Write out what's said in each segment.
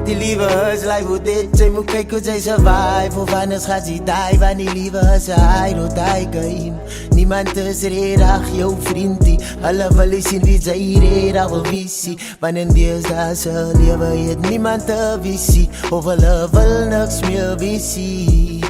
Die liefde is life hoe dit. Sy moet kyk hoe sy survive. Of anders gaat sy die. Want die liefde is hy door die game. Niemand is redig, jou vriendie. Hulle wil nie sien wie sy redig wil visie. Want in deesdae lewe het niemand 'n visie. Of hulle wil niks meer visie.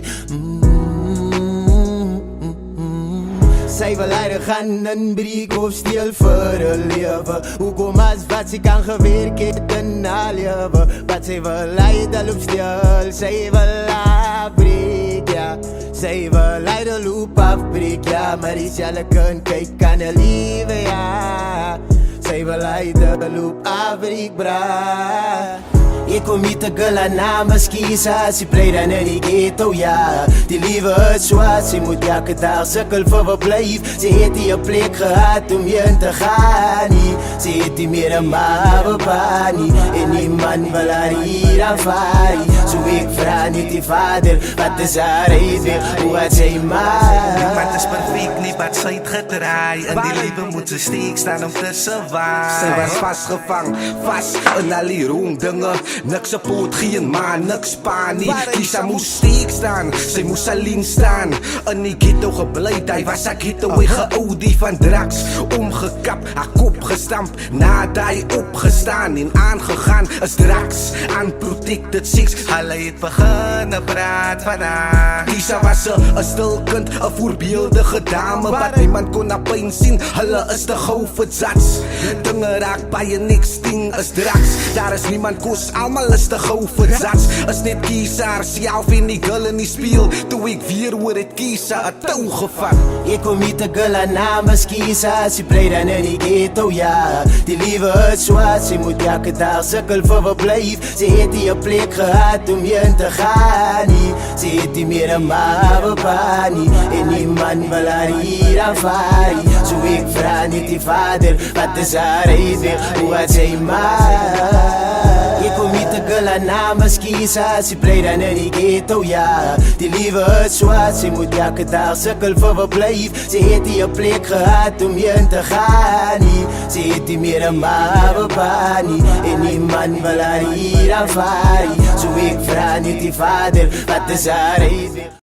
Sy wil leider gaan in breek of steel vir 'n lewe. Hoekom as wat sy kan gewerk het in haar lewe. Wat sy wil leider loop steel, sy wil afbreek, ja. Sy wil leider loop afbreek, ja. Maar die selke kan kyk aan 'n lewe, ja. Sy wil leider loop afbreek, bra. Ek kom hier te girl naam is Kisa. Sy bly dan in die ghetto, ja. Die liefde is zwaar, sy moet elke dag sukkel vir verblyf. Sy het nie 'n plek gehad om heen te gaan nie. Sy het nie meer 'n ma bepaal nie. En die man wil haar hier aanvaar nie. So ek vra net die vader, wat is haar uitweg? Hoe het sy maar? Niemand is perfect, nie wat sy het gedraai. In die lewe moet sy steek staan om te survive. Sy was vastgevang, vast in al die roemdinge. Niks support, geen ma, niks pa nie. Kisa moes steek staan, sy moes alleen staan. In die ghetto gebleid, hy was a ghetto-way geoudie van drugs. Omgekap, haar kop gestamp, nadat hy opgestaan en aangegaan is drugs. Unprotected sex, Hulle het begin praat van haar. Kisa was 'n stil kind, 'n voorbeeldige dame wat niemand kon na pyn sien. Hulle is te gou vir zats. Dinge raak baie niks, ding is drugs. Daar is niemand kos, almal is te gou vir zats. Is net Kisa self en die girl in die speel. Toe ek weer hoor het Kisa 'n tou gevat. Ek kom hier te girl naam is Kisa. Sy bly dan in die ghetto, ja. Die liefde is zwaar, sy moet elke dag sukkel vir verblyf. Sy het nie 'n plek gehad om heen te gaan nie. Sy het nie meer 'n ma bepaal nie. En die man wil haar hier aanvaar nie. So ek vra net die vader, wat is haar uitweg? Hoe het sy maar? Ek kom hier te girl naam is Kisa. Sy bly dan in die ghetto, ja. Die liefde is zwaar, sy moet elke dag sukkel vir verblyf. Sy het nie 'n plek gehad om heen te gaan nie. Sy het nie meer 'n ma bepaal nie. En die man wil haar hier aanvaar nie. So ek vra net die vader, wat is haar uitweg?